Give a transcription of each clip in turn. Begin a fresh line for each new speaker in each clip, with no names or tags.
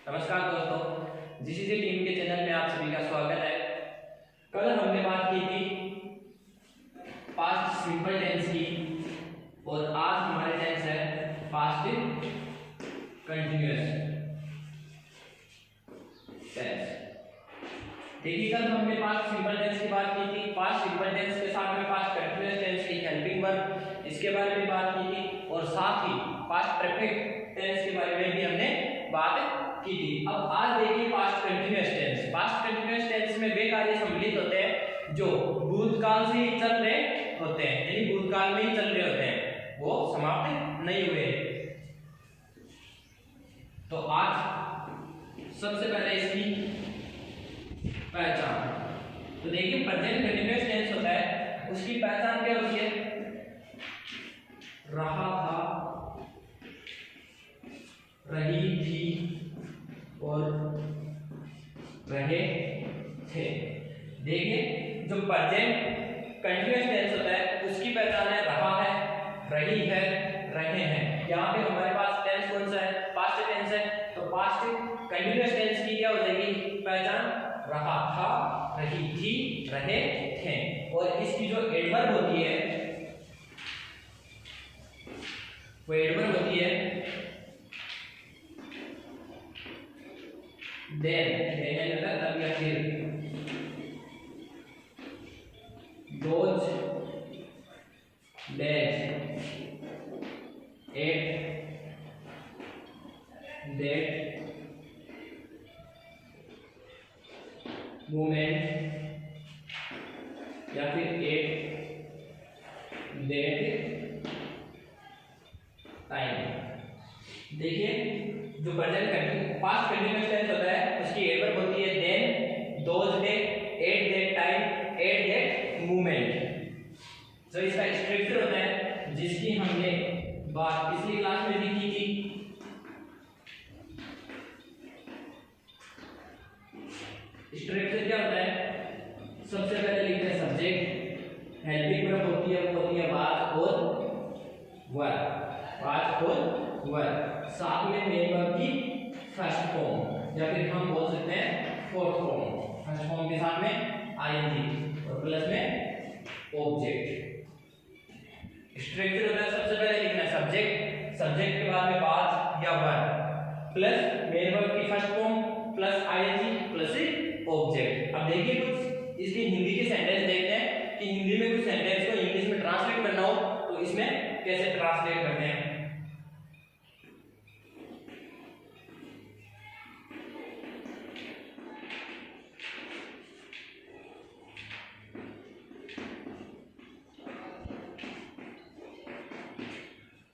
नमस्कार दोस्तों, GCC team के चैनल में आप सभी का स्वागत है। कल हमने बात की थी पास्ट सिंपल टेंस की और आज हमारे टेंस है पास्ट कंटिन्यूअस टेंस। देखिए, कल हमने पास्ट सिंपल टेंस की बात की थी। पास्ट सिंपल टेंस के साथ में पास्ट कंटिन्यूअस टेंस की हेल्पिंग वर्ब इसके बारे में बात की थी और साथ ही पास्ट परफेक्ट टेंस के बारे में भी हमने बात की थी। अब आज देखिए past continuous tense. Past continuous tense में वे कार्य सम्मिलित होते हैं जो भूतकाल से ही चल रहे होते हैं, यानी भूतकाल में ही चल रहे होते हैं, वो समाप्त नहीं हुए। तो आज सबसे पहले इसकी पहचान। तो देखिए, प्रेजेंट कंटिन्यूअस टेंस होता है, उसकी पहचान क्या होती है? रहा था, रही थी और रहे थे। देखिए, जो प्रेजेंट कंटिन्यूअस टेंस होता है उसकी पहचान है रहा है, रही है, रहे हैं। यहाँ पे हमारे पास टेंस कौन सा है? पास्ट टेंस है। तो पास्ट कंटिन्यूअस टेंस की क्या हो जाएगी पहचान? रहा था, रही थी, रहे थे। और इसकी जो एडवर्ब होती है वो एडवर्ब होती है देन तब या फिर those days at that moment या फिर एट दैट टाइम। देखिए, जो प्रेजेंट पास्ट कंटिन्यूअस टेंस होता है उसकी एडवर्ब होती है then, those day, at that time, at that moment. जो इसका स्ट्रक्चर होता है जिसकी हमने बात पिछली क्लास में भी की थी। स्ट्रक्चर क्या होता है? सबसे पहले लिखते हैं सब्जेक्ट, हेल्पिंग वर्ब होती है वो होती है वाज और वर, वाज और वर। साथ में मेन वर्ब की फर्स्ट फॉर्म या फिर हम बोल सकते हैं फोर्थ फॉर्म। फर्स्ट फॉर्म के साथ में आईएनजी और प्लस में ऑब्जेक्ट। स्ट्रक्चर होता है सबसे पहले लिखना है सब्जेक्ट, सब्जेक्ट के बाद में वाज या वर प्लस मेन वर्ब की first form plus ING plus object. अब देखिए, कुछ इसके हिंदी के सेंटेंस देखते हैं कि हिंदी में कुछ सेंटेंस को इंग्लिश में ट्रांसलेट करना हो तो इसमें कैसे ट्रांसलेट करते हैं।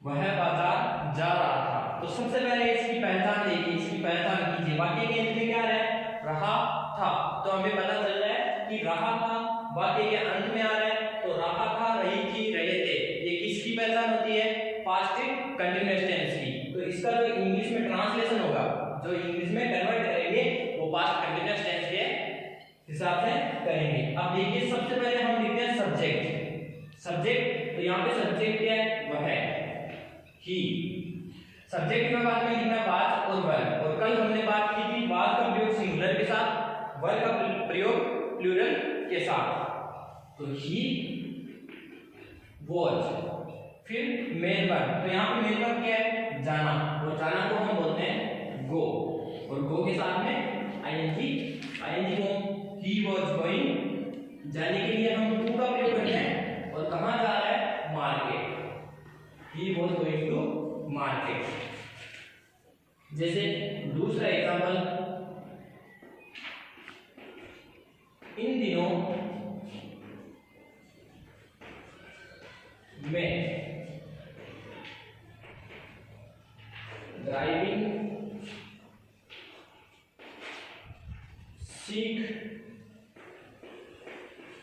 वह बाजार जा रहा था। तो सबसे पहले इसकी पहचान देखिए, इसकी पहचान कीजिए। वाक्य के अंत में क्या है? रहा था। तो हमें पता चल रहा है कि रहा था वाक्य के अंत में आ रहा है। तो रहा था, रही थी, रहे थे, ये किसकी पहचान होती है? पास्ट कंटिन्यूअस टेंस की। तो इसका जो इंग्लिश में ट्रांसलेशन होगा, जो इंग्लिश में कन्वर्ट करेंगे वो पास्ट कंटिन्यूअस टेंस के हिसाब से करेंगे। अब देखिए, सबसे पहले हम लिखते हैं सब्जेक्ट। सब्जेक्ट, तो यहाँ पे सब्जेक्ट क्या है? वह है ही। सब्जेक्ट के बाद में लिखना वाज और वर। और कल हमने बात की थी वाज का प्रयोग सिंगुलर के साथ, वर का प्रयोग प्लूरल के साथ। तो ही वाज, फिर मेन वर्ब। तो यहाँ पे मेन वर्ब क्या है? जाना। और जाना को हम बोलते हैं गो, और गो के साथ में आईएनजी, आईएनजी को ही वाज गोइंग, जाने के लिए हम टू का प्रयोग करते हैं। और कहाँ जा रहा है? Market. He was going to market। जैसे दूसरा एग्जांपल, इन दिनों मैं ड्राइविंग सीख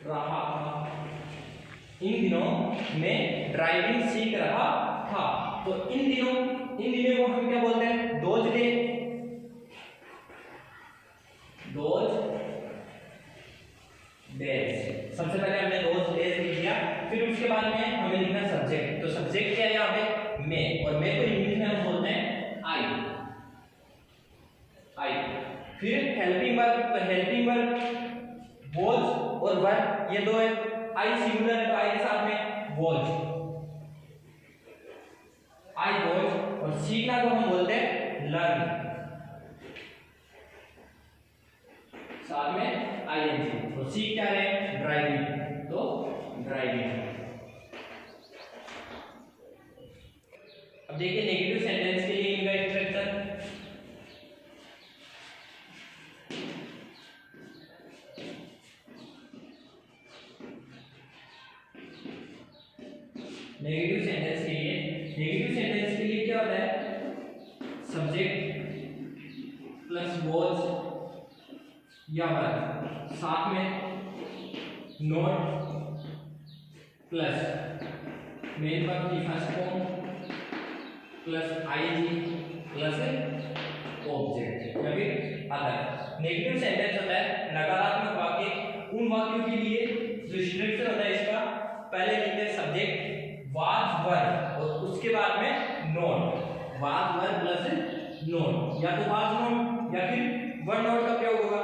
रहा था। इन दिनों मैं ड्राइविंग सीख रहा था। तो इन दिनों को हम क्या बोलते हैं? Those day, those days. सबसे पहले हमने दोज डेज लिख दिया, फिर उसके बाद में हमें लिखना सब्जेक्ट। तो सब्जेक्ट क्या है यहाँ पे? मैं, और मैं को इंग्लिश में हम बोलते हैं आई। फिर हेल्पिंग वर्ब, तो हेल्पिंग वर्ब वॉज और वर ये दो है, आई सिंगुलर है तो आई के साथ में वॉज, आई वॉज, और सीखना को हम बोलते हैं लर्न, साथ में आईएनजी, तो सीख क्या है ड्राइविंग, तो ड्राइविंग। अब देखिए नेगेटिव सेंटेंस के लिए इनका स्ट्रक्चर, नेगेटिव सेंटेंस के लिए क्या होता है, सब्जेक्ट प्लस वॉज या वर्ब, साथ में नोट प्लस मेन वर्ब की first form plus ING plus object या फिर अदर। नेगेटिव सेंटेंस होता है नकारात्मक वाक्य, उन वाक्यों के लिए जो स्ट्रक्चर होता है इसका, पहले लिखते हैं सब्जेक्ट वाज वर और उसके बाद में note, was were plus note, या तो वाज नोट या फिर वर नोट का प्रयोग होगा।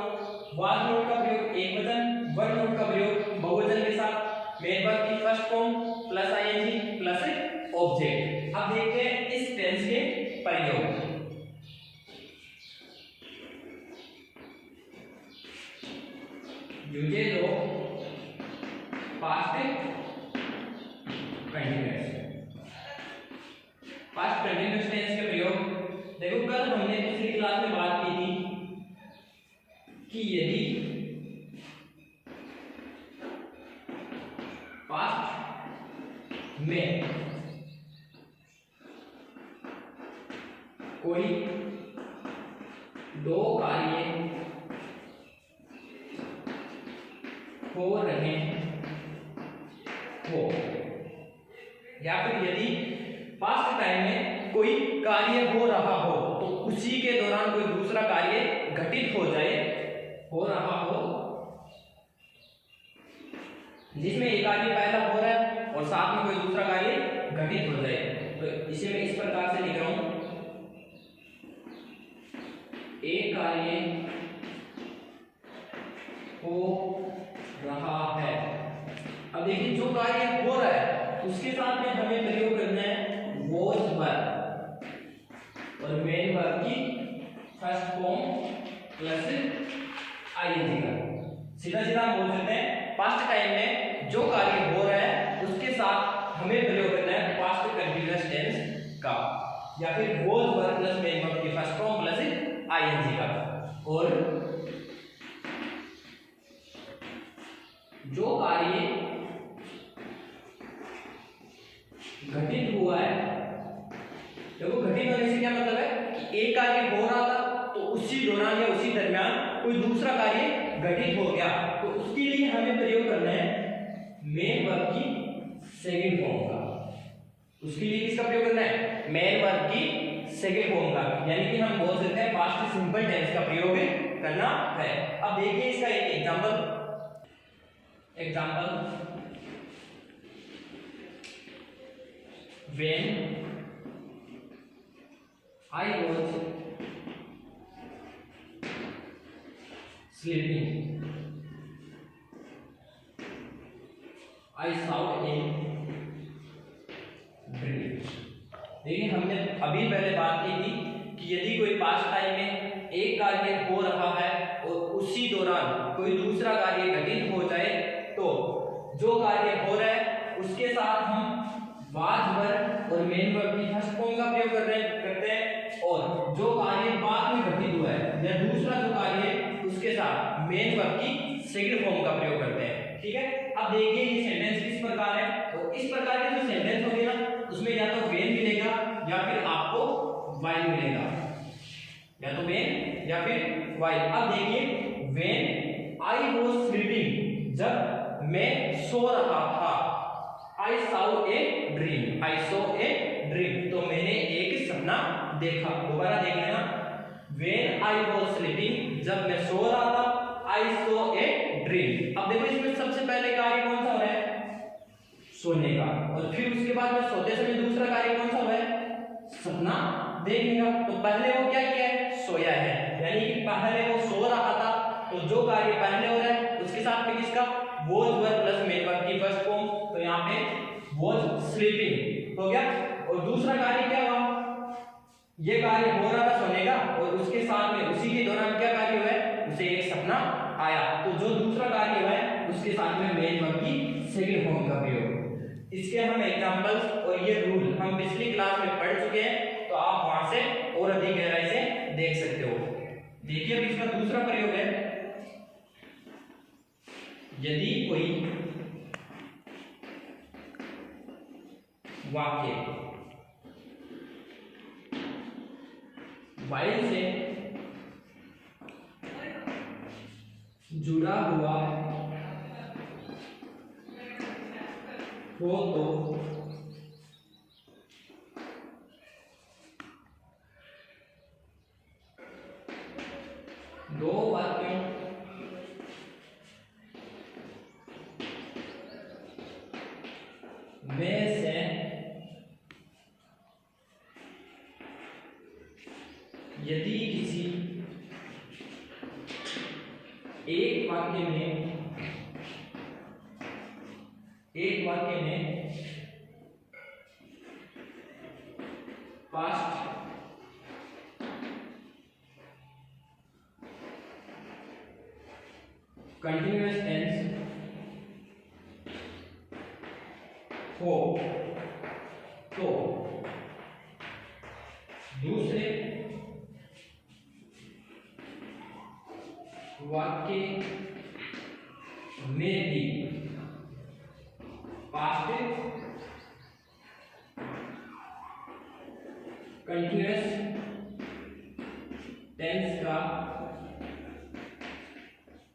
वाज नोट का प्रयोग एक वचन, वर नोट का प्रयोग बहुवचन के साथ, मेन वर्ब की first form plus ING plus object. अब देखते हैं इस टेंस के प्रयोग। Usages of past continuous, past continuous tense के प्रयोग। देखो कल हमने पिछली क्लास में बात की थी कि यदि पास्ट में कोई दो कार्य हो रहे हो, या फिर यदि पास्ट टाइम में कोई कार्य हो रहा हो तो उसी के दौरान कोई दूसरा कार्य घटित हो जाए, हो रहा हो, जिसमें एक कार्य पहला हो रहा है और साथ में कोई दूसरा कार्य घटित हो जाए, तो इसे मैं इस प्रकार से लिख रहा हूं, एक कार्य हो रहा है। अब देखिए जो कार्य हो रहा है उसके साथ में हमें प्रयोग करना है वॉज वर्ब और मेन वर्ब की फर्स्ट फॉर्म प्लस आईएनजी का। सीधा सीधा हम बोल सकते हैं पास्ट टाइम में जो कार्य हो रहा है उसके साथ हमें प्रयोग करना है पास्ट कंटीन्यूअस टेंस का, या फिर was verb plus main verb की फर्स्ट फॉर्म प्लस आईएनजी का। और जो कार्य घटित हुआ है, देखो घटित होने से क्या मतलब है कि एक कार्य हो रहा था तो उसी दौरान या उसी दरमियान कोई दूसरा कार्य घटित हो गया, तो उसके लिए हमें प्रयोग करना है मेन वर्ब की सेकंड फॉर्म का। उसके लिए किसका प्रयोग करना है, मेन वर्ब की सेकंड फॉर्म का, यानी कि हम बोल सकते हैं पास्ट सिंपल टेंस का प्रयोग करना है। अब देखिए इसका एक example when I was sleeping I saw a dream। देखिए हमने अभी पहले बात की थी कि यदि कोई पास्ट टाइम में एक कार्य हो रहा है और उसी दौरान कोई दूसरा कार्य घटित हो जाए तो जो कार्य हो रहा है उसके साथ हम वाज वर्ब और मेन वर्ब की फर्स्ट फॉर्म का प्रयोग करते हैं, और जो कार्य बाद में घटित हुआ है या दूसरा जो कार्य है उसके साथ मेन वर्ब की सेकंड फॉर्म का प्रयोग करते हैं। ठीक है, अब देखिए ये सेंटेंस किस प्रकार है, तो इस प्रकार के जो सेंटेंस होंगे ना उसमें या तो वेन मिलेगा या फिर आपको वाइल मिलेगा, या तो वेन या फिर वाइल। अब देखिए वेन आई वाज स्लीपिंग, जब मैं सो रहा था, I saw a dream, I saw a dream, तो मैंने एक सपना देखा। दोबारा देख लेना, when I was sleeping, जब मैं सो रहा था, I saw a dream। अब देखो इसमें सबसे पहले कार्य कौन सा हो रहा है, सोने का, और फिर उसके बाद में सोते समय दूसरा कार्य कौन सा हो रहा है, सपना देखने का। तो पहले वो क्या किया है, सोया है, यानी कि पहले वो जो कार्य पहले हो रहा है उसके साथ में किसका was verb plus main verb की फर्स्ट फॉर्म, तो यहाँ पे वॉज स्लीपिंग हो गया। और दूसरा कार्य क्या हुआ, ये कार्य हो रहा था सोने का और उसके साथ में उसी के दौरान क्या कार्य हुआ है, उसे एक सपना आया, तो जो दूसरा कार्य हुआ है उसके साथ में मेन वर्ब की सेकंड फॉर्म का प्रयोग। इसके हम एग्जांपल्स और ये रूल हम पिछली क्लास में पढ़ चुके हैं, तो आप वहां से और अधिक गहराई से देख सकते हो। देखिए अब इसका दूसरा प्रयोग है, यदि कोई वाक्य वाइल से जुड़ा हुआ हो तो दो वाक्यों में से यदि किसी एक वाक्य में पास्ट कंटिन्यूअस टेंस हो तो दूसरे वाक्य में भी पास्ट कंटिन्यूअस टेंस का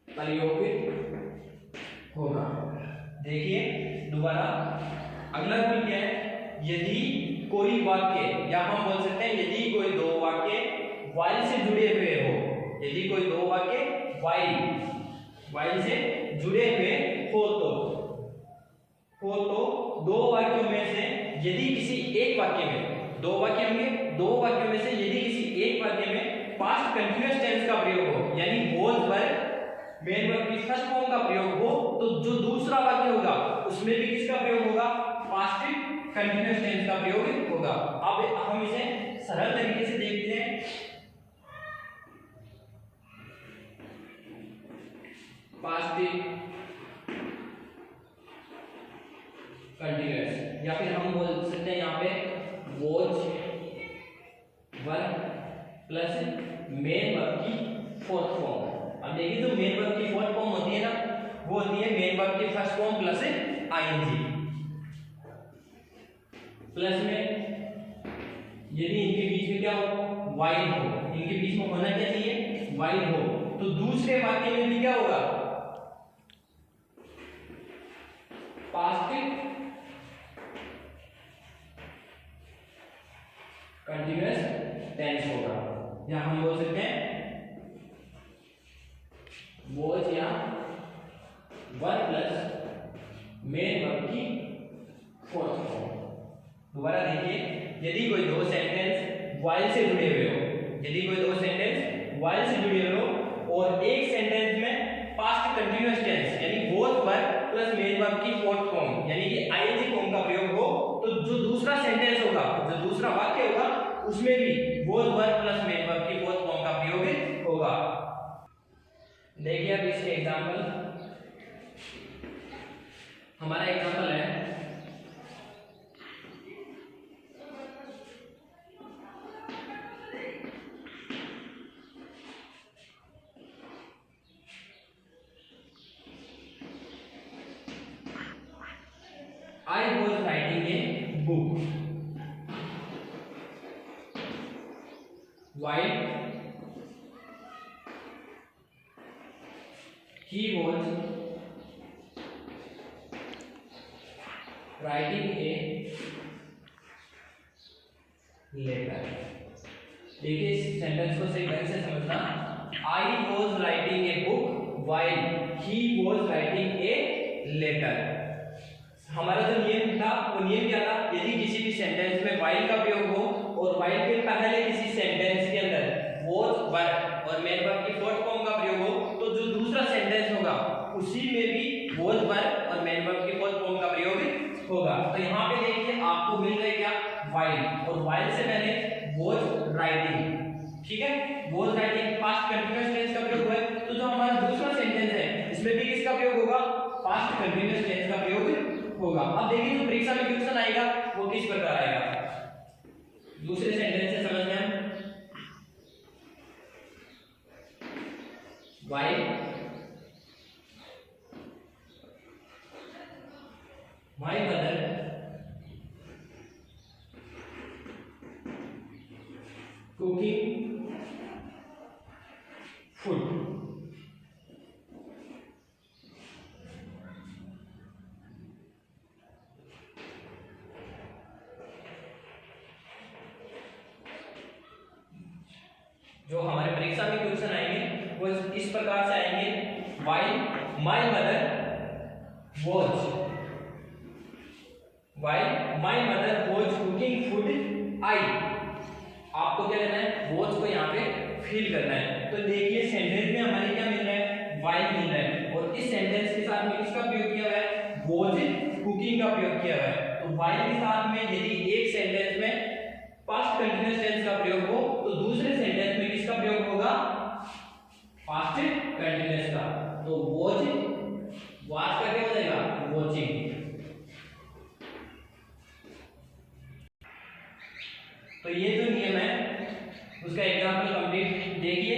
प्रयोग होगा। देखिए दोबारा अगला रूल क्या है, यदि कोई वाक्य या हम बोल सकते हैं यदि कोई दो वाक्य वाइल से जुड़े हुए हो, यदि कोई दो वाक्य वाइल से जुड़े हुए हो तो दो वाक्यों में से यदि किसी एक वाक्य में दो वाक्य होंगे, दो वाक्यों में से यदि किसी एक वाक्य में पास्ट कंटिन्यूअस टेंस का प्रयोग हो, यानी वॉज वर्ब मेन वर्ब की फर्स्ट फॉर्म का प्रयोग हो, तो जो दूसरा वाक्य होगा उसमें भी किसका प्रयोग होगा, पास्ट कंटिन्यूअस टेंस का प्रयोग होगा। अब हम इसे सरल तरीके से देखते हैं। पास्ट कंटिन्यूअस या फिर हम बोल सकते हैं यहाँ पे was verb plus main verb की फोर्थ फॉर्म। अब देखिए जो मेन वर्ब की फोर्थ फॉर्म होती है ना, वो होती है मेन वर्ब की first form plus ING, plus में यदि इनके बीच में क्या हो, वाइल हो, इनके बीच में होना क्या चाहिए, वाइल हो, तो दूसरे वाक्य में भी क्या होगा, पास्ट कंटिन्यूअस टेंस होगा, या हम बोल सकते हैं वॉज या वर्ब प्लस मेन वर्ब की फोर्थ फॉर्म। दोबारा देखिए, यदि कोई दो सेंटेंस वाइल से जुड़े हुए हो, यदि कोई दो सेंटेंस वाइल से जुड़े हुए हो और एक सेंटेंस में पास्ट कंटिन्यूअस टेंस यानी was verb plus main verb की फोर्थ फॉर्म यानी कि आईएनजी फॉर्म का प्रयोग हो, तो जो दूसरा सेंटेंस होगा, जो दूसरा वाक्य होगा, उसमें भी was verb plus main verb की फोर्थ फॉर्म का प्रयोग होगा। देखिए अब इसके एग्जांपल, हमारा एग्जांपल है I was writing a book while he was writing a letter। देखिए इस सेंटेंस को सही ढंग से समझना, I was writing a book while he was writing a letter। हमारा जो नियम था वो नियम क्या था, यदि किसी भी सेंटेंस में वाइल का प्रयोग हो और वाइल के पहले किसी सेंटेंस के अंदर वॉज वर्ब और मेन वर्ब की फोर्थ फॉर्म का प्रयोग हो, तो जो उसी में भी वॉज वर्ब और मेन वर्ब की फोर्थ फॉर्म का प्रयोग होगा। तो यहाँ पे देखिए आपको मिल रहा है क्या, वाइल, और वाइल से मैंने वॉज राइटिंग, ठीक है, was writing past continuous tense का प्रयोग हुआ है। तो जो हमारा दूसरा सेंटेंस है इसमें भी किसका प्रयोग होगा, पास्ट कंटीन्यूअस टेंस का प्रयोग होगा। अब देखिए जो परीक्षा में क्वेश्चन आएगा वो किस प्रकार आएगा, दूसरे सेंटेंस से समझते हैं। While my mother cooking food, जो हमारे परीक्षा में क्वेश्चन आएंगे वो इस प्रकार से आएंगे, while my mother was, while my mother was cooking food I, आपको क्या करना है, वाज को यहाँ पे फिल करना है। तो देखिए सेंटेंस में हमारे क्या मिल रहा है, व्हाइल मिल रहा है, और इस सेंटेंस के साथ में किसका प्रयोग किया हुआ है, वाज कुकिंग का प्रयोग किया हुआ है। तो व्हाइल के साथ में यदि एक सेंटेंस में पास्ट कंटीन्यूअस टेंस का प्रयोग हो तो दूसरे सेंटेंस में किसका प्रयोग होगा, पास्ट कंटीन्यूअस का। तो वॉच, वॉच का क्या हो जाएगा, वॉचिंग। तो ये जो नियम है उसका एग्जांपल कंप्लीट देखिए,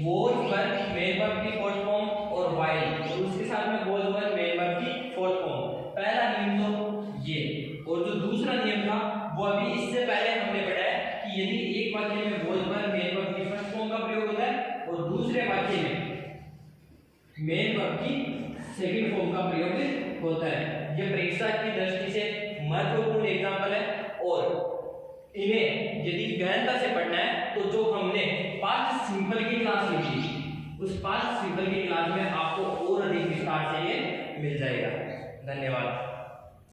वॉच वर्ब मेन वर्ब की फोर्थ फॉर्म और व्हाइल, और उसके साथ में वॉच वर्ब मेन वर्ब की फोर्थ फॉर्म। पहला नियम तो ये, और जो दूसरा नियम था वो अभी इससे पहले हमने पढ़ा है कि यदि एक वाक्य में वॉज वर्ब मेन वर्ब की फर्स्ट फॉर्म का प्रयोग होता है और दूसरे वाक्य में मेन वर्ब की सेकंड फॉर्म का प्रयोग होता है। ये परीक्षा की दृष्टि से महत्वपूर्ण एग्जांपल है, और इन्हें यदि गहनता से पढ़ना है तो जो हमने पास्ट सिंपल की क्लास ली थी उस पास्ट सिंपल की क्लास में आपको और अधिक विस्तार से ये मिल जाएगा। धन्यवाद।